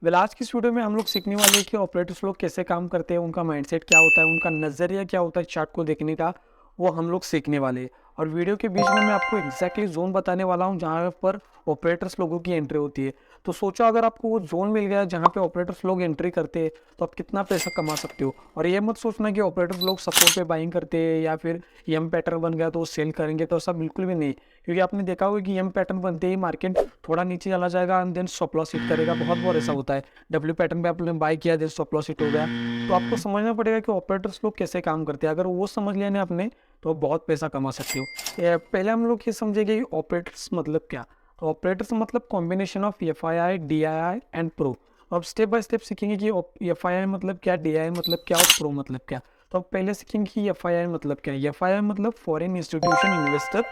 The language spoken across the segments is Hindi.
आज की इस वीडियो में हम लोग सीखने वाले हैं कि ऑपरेटर्स लोग कैसे काम करते हैं, उनका माइंडसेट क्या होता है, उनका नज़रिया क्या होता है चार्ट को देखने का, वो हम लोग सीखने वाले हैं। और वीडियो के बीच में मैं आपको एग्जैक्टली जोन बताने वाला हूँ जहाँ पर ऑपरेटर्स लोगों की एंट्री होती है। तो सोचो अगर आपको वो जोन मिल गया जहाँ पे ऑपरेटर्स लोग एंट्री करते हैं तो आप कितना पैसा कमा सकते हो। और ये मत सोचना कि ऑपरेटर्स लोग सपोर्ट पे बाइंग करते हैं या फिर एम पैटर्न बन गया तो वो सेल करेंगे, तो ऐसा बिल्कुल भी नहीं। क्योंकि आपने देखा होगा कि एम पैटर्न बनते ही मार्केट थोड़ा नीचे चला जाएगा and then stop loss hit करेगा। बहुत बार ऐसा होता है। डब्ल्यू पैटर्न पे आपने बाय किया, देन स्टॉप लॉस हिट हो गया। तो आपको समझना पड़ेगा कि ऑपरेटर्स लोग कैसे काम करते हैं। अगर वो समझ लिया ना आपने तो आप बहुत पैसा कमा सकते हो। पहले हम लोग ये समझेंगे कि ऑपरेटर्स मतलब क्या। तो ऑपरेटर्स मतलब combination of F I I, D I I and pro. अब स्टेप बाय स्टेप सीखेंगे कि एफ आई आई मतलब क्या, डी आई आई मतलब क्या और प्रो मतलब क्या। तो अब पहले सीखेंगे कि एफ आई आई मतलब क्या है। एफ आई आई मतलब foreign institution investor,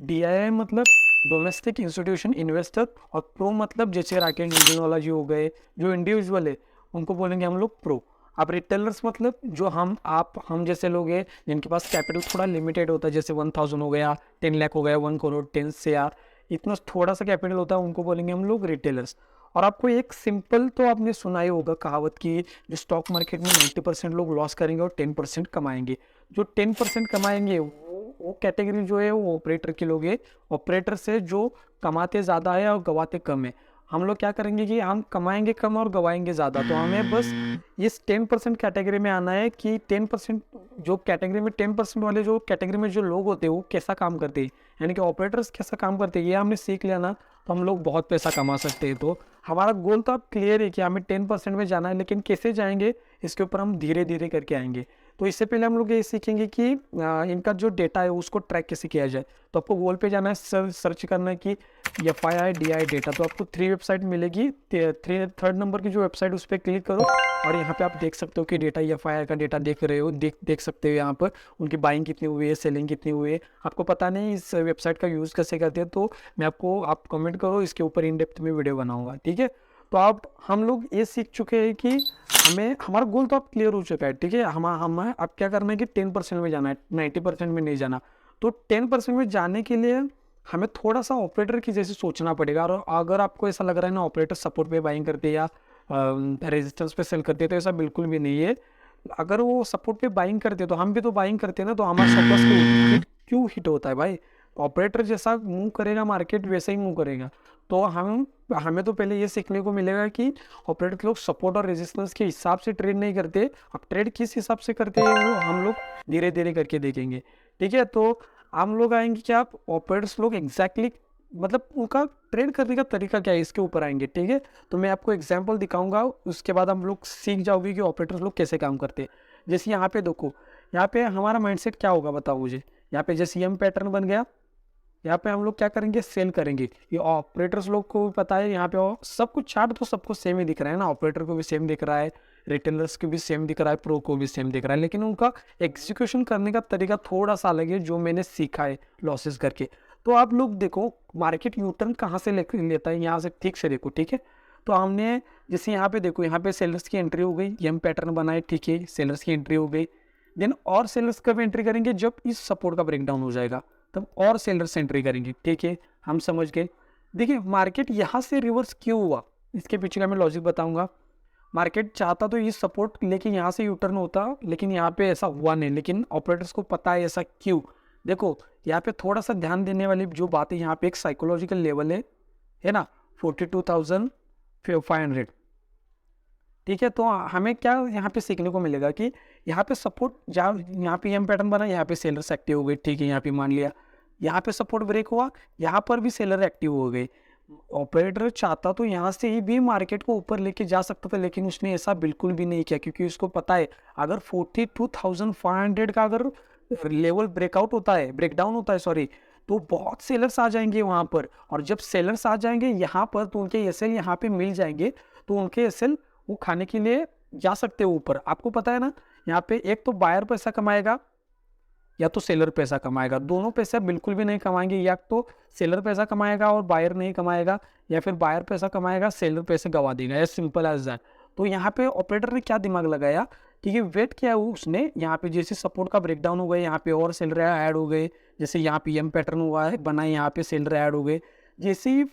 D I I मतलब डोमेस्टिक इंस्टीट्यूशन इन्वेस्टर, और प्रो मतलब जैसे राकेट इंजीनियोलॉजी हो गए, जो इंडिविजुअल है उनको बोलेंगे हम लोग प्रो। अब रिटेलर्स मतलब जो हम जैसे लोग हैं जिनके पास कैपिटल थोड़ा लिमिटेड होता है, जैसे 1000 हो गया, 10 लाख हो गया, 1 करोड़, 10 CR, इतना थोड़ा सा कैपिटल होता है, उनको बोलेंगे हम लोग रिटेलर्स। और आपको एक सिंपल तो आपने सुना ही होगा कहावत की, जो स्टॉक मार्केट में 90% लोग लॉस करेंगे और 10% कमाएंगे। जो 10% कमाएंगे वो कैटेगरी जो है वो ऑपरेटर के लोग है। ऑपरेटर से जो कमाते ज़्यादा है और गवाते कम है। हम लोग क्या करेंगे कि हम कमाएंगे कम और गवाएंगे ज़्यादा। तो हमें बस इस 10% कैटेगरी में आना है कि 10% जो कैटेगरी में 10% वाले जो कैटेगरी में जो लोग होते हैं वो कैसा काम करते हैं, यानी कि ऑपरेटर्स कैसा काम करते हैं, ये हमने सीख लिया ना तो हम लोग बहुत पैसा कमा सकते हैं। तो हमारा गोल तो अब क्लियर है कि हमें 10% में जाना है, लेकिन कैसे जाएंगे इसके ऊपर हम धीरे धीरे करके आएंगे। तो इससे पहले हम लोग ये सीखेंगे कि इनका जो डेटा है उसको ट्रैक कैसे किया जाए। तो आपको गूगल पे जाना है, सर्च करना है कि F I I D I data. तो आपको 3 वेबसाइट मिलेगी। थर्ड नंबर की जो वेबसाइट उस पर क्लिक करो और यहाँ पे आप देख सकते हो कि डेटा एफ आई आई का डेटा देख रहे हो, देख सकते हो यहाँ पर उनकी बाइंग कितनी हुई है, सेलिंग कितनी हुई है। आपको पता नहीं इस वेबसाइट का यूज़ कैसे करते हैं, तो मैं आपको आप कमेंट करो, इसके ऊपर इन डेप्थ में वीडियो बनाऊंगा, ठीक है। तो आप हम लोग ये सीख चुके हैं कि हमें हमारा गोल तो अब क्लियर हो चुका है, ठीक है। हम अब क्या करना है कि 10% में जाना है, 90% में नहीं जाना। तो 10% में जाने के लिए हमें थोड़ा सा ऑपरेटर की जैसे सोचना पड़ेगा। और अगर आपको ऐसा लग रहा है ना ऑपरेटर सपोर्ट पे बाइंग करते हैं या रेजिस्टेंस पे सेल करते हैं, तो ऐसा बिल्कुल भी नहीं है। अगर वो सपोर्ट पे बाइंग करते तो हम भी तो बाइंग करते हैं ना, तो हमारा स्टॉप लॉस क्यों हिट होता है भाई। ऑपरेटर जैसा मूव करेगा मार्केट वैसा ही मूव करेगा। तो हमें तो पहले ये सीखने को मिलेगा कि ऑपरेटर के लोग सपोर्ट और रेजिस्टेंस के हिसाब से ट्रेड नहीं करते। अब ट्रेड किस हिसाब से करते हैं वो हम लोग धीरे धीरे करके देखेंगे, ठीक है। तो हम लोग आएंगे कि आप ऑपरेटर्स लोग एग्जैक्टली मतलब उनका ट्रेड करने का तरीका क्या है, इसके ऊपर आएंगे, ठीक है। तो मैं आपको एग्जांपल दिखाऊंगा, उसके बाद हम लोग सीख जाओगे कि ऑपरेटर्स लोग कैसे काम करते हैं। जैसे यहाँ पे देखो, यहाँ पे हमारा माइंडसेट क्या होगा बताओ मुझे। यहाँ पे जैसे एम पैटर्न बन गया, यहाँ पे हम लोग क्या करेंगे, सेल करेंगे। ये ऑपरेटर्स लोग को भी पता है, यहाँ पे सब कुछ चार्ट तो सबको सेम ही दिख रहा है ना, ऑपरेटर को भी सेम दिख रहा है, रिटेलर्स को भी सेम दिख रहा है, प्रो को भी सेम दिख रहा है, लेकिन उनका एग्जीक्यूशन करने का तरीका थोड़ा सा अलग है जो मैंने सीखा है लॉसेस करके। तो आप लोग देखो मार्केट यूटर्न कहाँ से लेता है, यहाँ से ठीक से देखो, ठीक है। तो हमने जैसे यहाँ पे देखो, यहाँ पे सेलर्स की एंट्री हो गई, एम पैटर्न बनाए, ठीक है, सेलर्स की एंट्री हो गई। देन और सेलर्स कब एंट्री करेंगे, जब इस सपोर्ट का ब्रेकडाउन हो जाएगा तब और सेलर्स एंट्री करेंगे, ठीक है, हम समझ गए। देखिए मार्केट यहाँ से रिवर्स क्यों हुआ, इसके पीछे का मैं लॉजिक बताऊंगा। मार्केट चाहता तो ये सपोर्ट लेके यहाँ से यूटर्न होता, लेकिन यहाँ पे ऐसा हुआ नहीं, लेकिन ऑपरेटर्स को पता है ऐसा क्यों। देखो यहाँ पे थोड़ा सा ध्यान देने वाली जो बात है, यहाँ पे एक साइकोलॉजिकल लेवल है ना, 42,500, ठीक है। तो हमें क्या यहाँ पे सीखने को मिलेगा कि यहाँ पे सपोर्ट जहाँ यहाँ पे एम पैटर्न बना, यहाँ पे सेलर्स एक्टिव हो गए, ठीक है। यहाँ पे मान लिया यहाँ पे सपोर्ट ब्रेक हुआ, यहाँ पर भी सेलर एक्टिव हो गए। ऑपरेटर चाहता तो यहाँ से ही भी मार्केट को ऊपर लेके जा सकता था, लेकिन उसने ऐसा बिल्कुल भी नहीं किया, क्योंकि उसको पता है अगर 42,500 का अगर लेवल ब्रेकआउट होता है, ब्रेकडाउन होता है सॉरी, तो बहुत सेलर्स आ जाएंगे वहां पर। और जब सेलर्स आ जाएंगे यहाँ पर तो उनके एसएल यहाँ पे मिल जाएंगे, तो उनके एसएल वो खाने के लिए जा सकते हो ऊपर। आपको पता है ना, यहाँ पे एक तो बायर पैसा कमाएगा या तो सेलर पैसा कमाएगा, दोनों पैसा बिल्कुल भी नहीं कमाएंगे। या तो सेलर पैसा कमाएगा और बायर नहीं कमाएगा, या फिर बायर पैसा कमाएगा सेलर पैसे गवा देगा, एज सिंपल एज दैट। तो यहाँ पे ऑपरेटर ने क्या दिमाग लगाया, ठीक है, वेट किया वो उसने, यहाँ पे जैसे सपोर्ट का ब्रेकडाउन हो गया, यहाँ पे और सेलर ऐड हो गए, जैसे यहाँ पे एम पैटर्न हुआ है बना, यहाँ पे सेलर ऐड हो गए। जैसे ही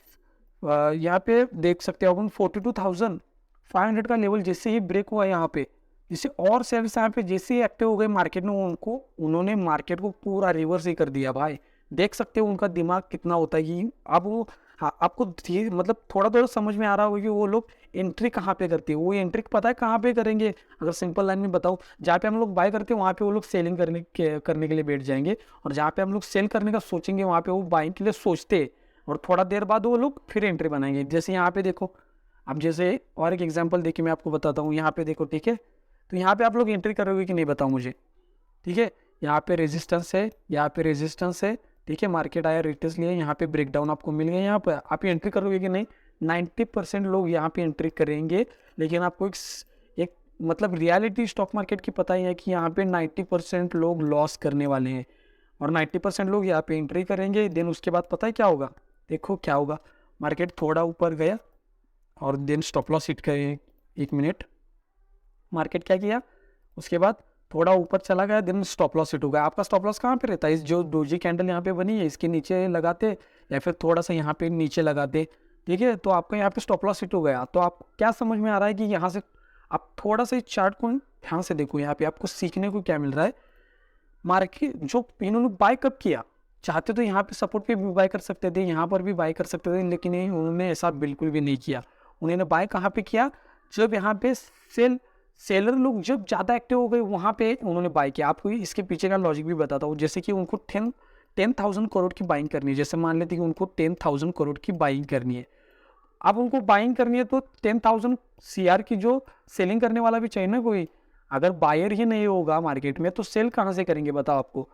यहाँ पे देख सकते हो अपन 500 का लेवल जैसे ही ब्रेक हुआ यहाँ पे, जैसे और सेल्स यहाँ पे जैसे ही एक्टिव हो गए मार्केट में, उन्होंने मार्केट को पूरा रिवर्स ही कर दिया भाई। देख सकते हो उनका दिमाग कितना होता है कि अब वो, हाँ आपको मतलब थोड़ा थोड़ा समझ में आ रहा होगा कि वो लोग एंट्री कहाँ पे करते हैं। वो एंट्री पता है कहाँ पे करेंगे, अगर सिंपल लाइन में बताओ, जहाँ पे हम लोग बाय करते हैं वहाँ पे वो लोग सेलिंग करने के लिए बैठ जाएंगे, और जहाँ पे हम लोग सेल करने का सोचेंगे वहाँ पे वो बाइंग के लिए सोचते हैं, और थोड़ा देर बाद वो लोग फिर एंट्री बनाएंगे। जैसे यहाँ पे देखो, अब जैसे और एक एग्जांपल देखिए मैं आपको बताता हूँ। यहाँ पे देखो, ठीक है, तो यहाँ पे आप लोग एंट्री करोगे कि नहीं बताओ मुझे, ठीक है। यहाँ पे रेजिस्टेंस है, यहाँ पे रेजिस्टेंस है, ठीक है, मार्केट आया, रिटेस्ट लिया, यहाँ पे ब्रेकडाउन आपको मिल गया। यहाँ पे आप एंट्री करोगे कि नहीं? 90% लोग यहाँ पे एंट्री करेंगे, लेकिन आपको एक मतलब रियलिटी स्टॉक मार्केट की पता ही है कि यहाँ पे 90% लोग लॉस करने वाले हैं, और 90% लोग यहाँ पे एंट्री करेंगे। देन उसके बाद पता है क्या होगा? देखो क्या होगा, मार्केट थोड़ा ऊपर गया और देन स्टॉप लॉस हिट करें। 1 मिनट, मार्केट क्या किया, उसके बाद थोड़ा ऊपर चला गया, देन स्टॉप लॉस हिट हो गया। आपका स्टॉप लॉस कहाँ पे रहता है? इस जो डोजी कैंडल यहाँ पे बनी है इसके नीचे लगाते, या फिर थोड़ा सा यहाँ पे नीचे लगाते, ठीक है, तो आपका यहाँ पे स्टॉप लॉस हिट हो गया। तो आप क्या समझ में आ रहा है कि यहाँ से आप थोड़ा सा इस चार्ट को ध्यान से देखो, यहाँ पे आपको सीखने को क्या मिल रहा है। मार्केट जो इन्होंने बाय कब किया, चाहते तो यहाँ पे सपोर्ट पे भी बाय कर सकते थे, यहाँ पर भी बाय कर सकते थे, लेकिन उन्होंने ऐसा बिल्कुल भी नहीं किया। उन्होंने बाय कहाँ पे किया? जब यहाँ पे सेलर लोग जब ज़्यादा एक्टिव हो गए वहाँ पे उन्होंने बाय किया। आपको इसके पीछे का लॉजिक भी बताता हूँ। जैसे कि उनको 10,000 करोड़ की बाइंग करनी है, जैसे मान लेते कि उनको 10,000 करोड़ की बाइंग करनी है। अब उनको बाइंग करनी है तो 10,000 CR की जो सेलिंग करने वाला भी चाहिए ना कोई। अगर बायर ही नहीं होगा मार्केट में तो सेल कहाँ से करेंगे बताओ आपको।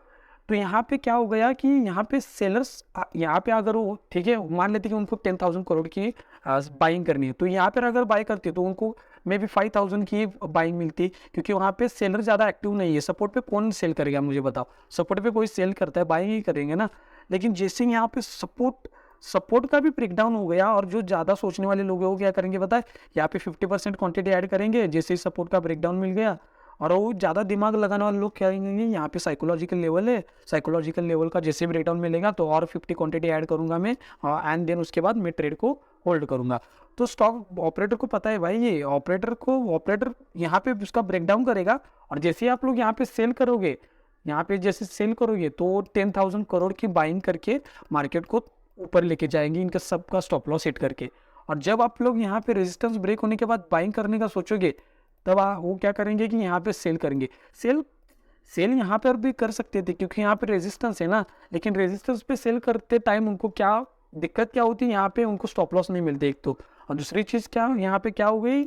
तो यहाँ पे क्या हो गया कि यहाँ पे सेलर्स, यहाँ पे अगर वो, ठीक है, मान लेते कि उनको 10,000 करोड़ की बाइंग करनी है, तो यहाँ पर अगर बाय करते तो उनको मे बी 5,000 की बाइंग मिलती, क्योंकि वहाँ पे सेलर ज़्यादा एक्टिव नहीं है। सपोर्ट पे कौन सेल करेगा मुझे बताओ? सपोर्ट पे कोई सेल करता है, बाइंग ही करेंगे ना। लेकिन जैसे यहाँ पे सपोर्ट का भी ब्रेकडाउन हो गया, और जो ज़्यादा सोचने वाले लोग हैं वो क्या करेंगे पता है? यहाँ पे 50% क्वांटिटी ऐड करेंगे जैसे ही सपोर्ट का ब्रेकडाउन मिल गया। और वो ज़्यादा दिमाग लगाने वाले लोग क्या करेंगे, यहाँ पे साइकोलॉजिकल लेवल है, साइकोलॉजिकल लेवल का जैसे ब्रेकडाउन मिलेगा तो और 50 क्वांटिटी ऐड करूँगा मैं, एंड देन उसके बाद मैं ट्रेड को होल्ड करूँगा। तो स्टॉक ऑपरेटर को पता है भाई, ये ऑपरेटर यहाँ पे उसका ब्रेकडाउन करेगा, और जैसे ही आप लोग यहाँ पे सेल करोगे, यहाँ पे जैसे सेल करोगे तो 10,000 करोड़ की बाइंग करके मार्केट को ऊपर लेके जाएंगे, इनका सबका स्टॉप लॉस हिट करके। और जब आप लोग यहाँ पे रेजिस्टेंस ब्रेक होने के बाद बाइंग करने का सोचोगे, तब वो क्या करेंगे कि यहाँ पे सेल करेंगे। सेल यहाँ पर भी कर सकते थे क्योंकि यहाँ पे रेजिस्टेंस है ना, लेकिन रेजिस्टेंस पे सेल करते टाइम उनको क्या दिक्कत क्या होती है, यहाँ पे उनको स्टॉप लॉस नहीं मिलते एक तो, और दूसरी चीज़ क्या, यहाँ पे क्या हो गई,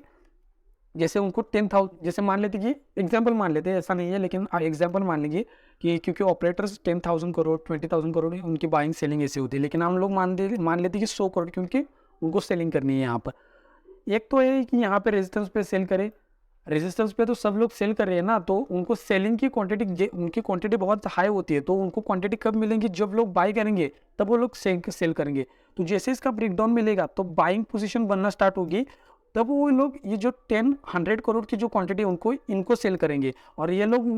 जैसे उनको 10,000, जैसे मान लेते कि एग्जाम्पल मान लेते, ऐसा नहीं है लेकिन एग्जाम्पल मान लीजिए कि क्योंकि ऑपरेटर्स 10,000 करोड़ 20,000 करोड़ उनकी बाइंग सेलिंग ऐसी होती है, लेकिन हम लोग मान लेते कि 100 करोड़ क्योंकि उनको सेलिंग करनी है यहाँ पर। एक तो है कि यहाँ पे रेजिस्टेंस पे सेल करे, रेजिस्टेंस पे तो सब लोग सेल कर रहे हैं ना, तो उनको सेलिंग की क्वांटिटी, उनकी क्वांटिटी बहुत हाई होती है, तो उनको क्वांटिटी कब मिलेंगी? जब लोग बाई करेंगे तब वो लोग सेल करेंगे। तो जैसे इसका ब्रेकडाउन मिलेगा तो बाइंग पोजीशन बनना स्टार्ट होगी, तब वो लोग ये जो 100 करोड़ की जो क्वांटिटी इनको सेल करेंगे, और ये लोग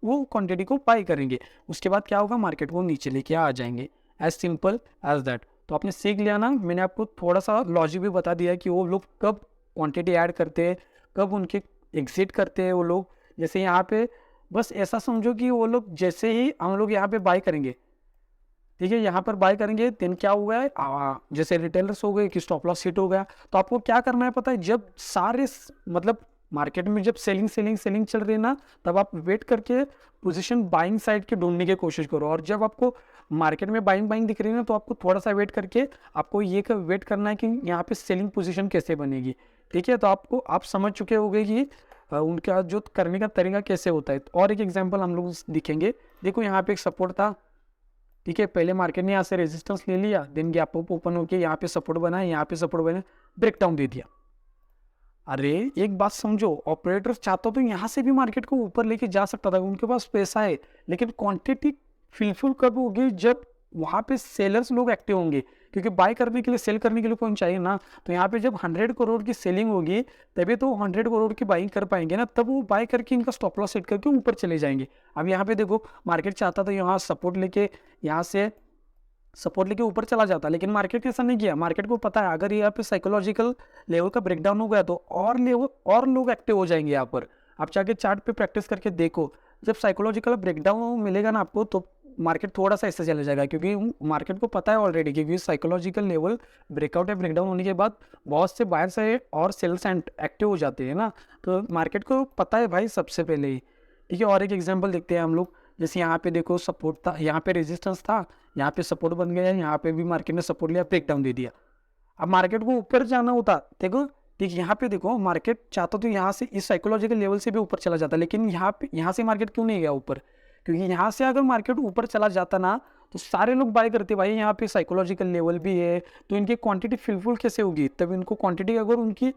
वो क्वांटिटी को बाई करेंगे। उसके बाद क्या होगा, मार्केट को नीचे लेके आ जाएंगे, एज सिंपल एज दैट। तो आपने सीख लिया ना, मैंने आपको थोड़ा सा लॉजिक भी बता दिया कि वो लोग कब क्वांटिटी ऐड करते हैं, कब उनके एग्जिट करते हैं वो लोग। जैसे यहाँ पे बस ऐसा समझो कि वो लोग जैसे ही हम लोग यहाँ पे बाय करेंगे, ठीक है, यहाँ पर बाय करेंगे, देन क्या हुआ है, जैसे रिटेलर्स हो गए कि स्टॉप लॉस हिट हो गया, तो आपको क्या करना है पता है? जब सारे मतलब मार्केट में जब सेलिंग चल रही है ना, तब आप वेट करके पोजीशन बाइंग साइड के ढूंढने की कोशिश करो। और जब आपको मार्केट में बाइंग दिख रही है ना, तो आपको थोड़ा सा वेट करके आपको ये वेट करना है कि यहाँ पे सेलिंग पोजीशन कैसे बनेगी, ठीक है। तो आप समझ चुके होंगे कि उनका जो करने का तरीका कैसे होता है। और एक एग्जाम्पल हम लोग दिखेंगे। देखो यहाँ पे एक सपोर्ट था, ठीक है, पहले मार्केट ने यहाँ से रेजिस्टेंस ले लिया, देन गैप अप ओपन होकर यहाँ पे सपोर्ट बना, यहाँ पे सपोर्ट बना, ब्रेकडाउन दे दिया। अरे एक बात समझो, ऑपरेटर चाहता तो यहाँ से भी मार्केट को ऊपर लेके जा सकता था, उनके पास पैसा है, लेकिन क्वांटिटी फिलफुल कब होगी? जब वहाँ पे सेलर्स लोग एक्टिव होंगे, क्योंकि बाय करने के लिए, सेल करने के लिए कौन चाहिए ना। तो यहाँ पे जब 100 करोड़ की सेलिंग होगी तभी तो 100 करोड़ की बाइंग कर पाएंगे ना, तब वो बाय करके इनका स्टॉप लॉस सेट करके ऊपर चले जाएंगे। अब यहाँ पे देखो, मार्केट चाहता था यहाँ सपोर्ट लेके यहाँ से सपोर्ट लेके ऊपर चला जाता, लेकिन मार्केट ने ऐसा नहीं किया। मार्केट को पता है अगर यहाँ पे साइकोलॉजिकल लेवल का ब्रेकडाउन हो गया तो और लोग एक्टिव हो जाएंगे यहाँ पर। आप जाके चार्ट पे प्रैक्टिस करके देखो, जब साइकोलॉजिकल ब्रेकडाउन मिलेगा ना आपको तो मार्केट थोड़ा सा ऐसे चले जाएगा, क्योंकि मार्केट को पता है ऑलरेडी, क्योंकि साइकोलॉजिकल लेवल ब्रेकआउट या ब्रेकडाउन होने के बाद बहुत से बायर्स है और सेल्स एक्टिव हो जाते हैं ना, तो मार्केट को पता है भाई सबसे पहले ही। ठीक है, और एक एग्जांपल देखते हैं हम लोग। जैसे यहाँ पे देखो सपोर्ट था, यहाँ पे रेजिस्टेंस था, यहाँ पे सपोर्ट बन गया, यहाँ पे भी मार्केट ने सपोर्ट लिया, ब्रेकडाउन दे दिया। अब मार्केट को ऊपर जाना होता, देखो ठीक यहाँ पे देखो मार्केट चाहता तो यहाँ से इस साइकोलॉजिकल लेवल से भी ऊपर चला जाता, लेकिन यहाँ से मार्केट क्यों नहीं गया ऊपर? क्योंकि यहाँ से अगर मार्केट ऊपर चला जाता ना तो सारे लोग बाय करते, भाई यहाँ पे साइकोलॉजिकल लेवल भी है तो इनकी क्वांटिटी फिलफुल कैसे होगी? तब इनको क्वांटिटी अगर उनकी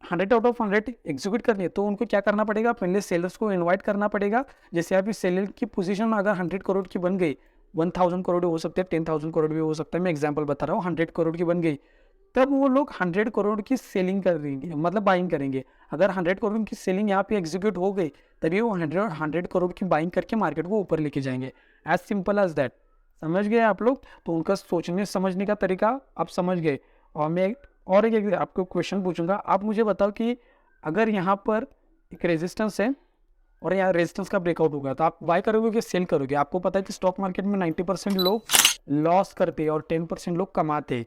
100 आउट ऑफ 100 एग्जीक्यूट करनी है तो उनको क्या करना पड़ेगा? पहले सेलर्स को इनवाइट करना पड़ेगा। जैसे अभी सेलर की पोजीशन अगर 100 करोड़ की बन गई, 1000 करोड़ हो सकते हैं, 10,000 करोड़ भी हो सकता है, मैं एग्जांपल बता रहा हूँ, 100 करोड़ की बन गई, तब वो लोग 100 करोड़ की सेलिंग कर देंगे, मतलब बाइंग करेंगे। अगर 100 करोड़ की सेलिंग यहाँ पे एग्जीक्यूट हो गई तभी वो 100 करोड़ की बाइंग करके मार्केट को ऊपर लेके जाएंगे। As simple as that. समझ गए आप लोग? तो उनका सोचने समझने का तरीका आप समझ गए। और मैं और एक आपको क्वेश्चन पूछूंगा, आप मुझे बताओ कि अगर यहाँ पर एक रेजिस्टेंस है और यहाँ रेजिस्टेंस का ब्रेकआउट होगा तो आप बाय करोगे कि सेल करोगे? आपको पता है कि स्टॉक मार्केट में 90% लोग लॉस करते हैं और 10% लोग कमाते हैं।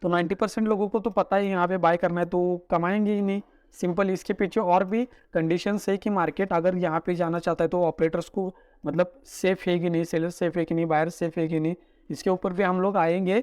तो 90% लोगों को तो पता है यहाँ पे बाय करना है तो कमाएंगे ही नहीं। सिंपल। इसके पीछे और भी कंडीशंस है कि मार्केट अगर यहाँ पे जाना चाहता है तो ऑपरेटर्स को मतलब सेफ है कि नहीं, सेलर सेफ है कि नहीं, बायर सेफ है कि नहीं, इसके ऊपर भी हम लोग आएंगे।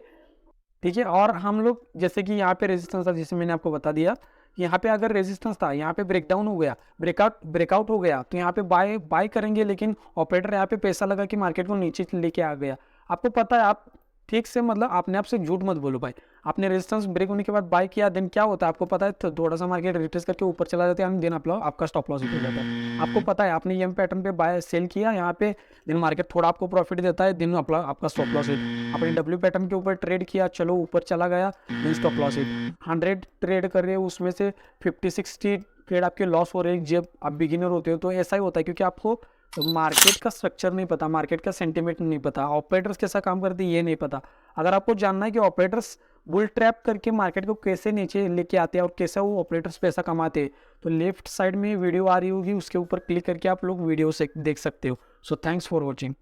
ठीक है, और हम लोग जैसे कि यहाँ पे रेजिस्टेंस था, जैसे मैंने आपको बता दिया, यहाँ पे अगर रेजिस्टेंस था, यहाँ पे ब्रेकडाउन हो गया, ब्रेकआउट हो गया तो यहाँ पे बाय करेंगे, लेकिन ऑपरेटर यहाँ पे पैसा लगा कि मार्केट को नीचे लेके आ गया। आपको पता है, आप ठीक से मतलब अपने आप से झूठ मत बोलो भाई। आपने रेजिस्टेंस ब्रेक होने के बाद बाय किया, देन क्या होता है आपको पता है? तो थोड़ा सा मार्केट रिट्रेस करके ऊपर चला जाता है, देन आपका स्टॉप लॉस हो जाता है। आपको पता है आपने एम पैटर्न पे बाय सेल किया यहाँ पे, दिन मार्केट थोड़ा आपको प्रॉफिट देता है, दिन आपका स्टॉप लॉस है। आपने डब्ल्यू पैटर्न के ऊपर ट्रेड किया, चलो ऊपर चला गया, दिन स्टॉप लॉस है। 100 ट्रेड कर रहे हो उसमें से 50-60 ट्रेड आपके लॉस हो रहे हैं जब आप बिगिनर होते हो। तो ऐसा ही होता है क्योंकि आपको मार्केट का स्ट्रक्चर नहीं पता, मार्केट का सेंटिमेंट नहीं पता, ऑपरेटर्स कैसा काम करते हैं ये नहीं पता। अगर आपको जानना है कि ऑपरेटर्स बुल ट्रैप करके मार्केट को कैसे नीचे लेके आते हैं और कैसे वो ऑपरेटर्स पैसा कमाते हैं, तो लेफ्ट साइड में वीडियो आ रही होगी, उसके ऊपर क्लिक करके आप लोग वीडियो से देख सकते हो। So thanks for watching.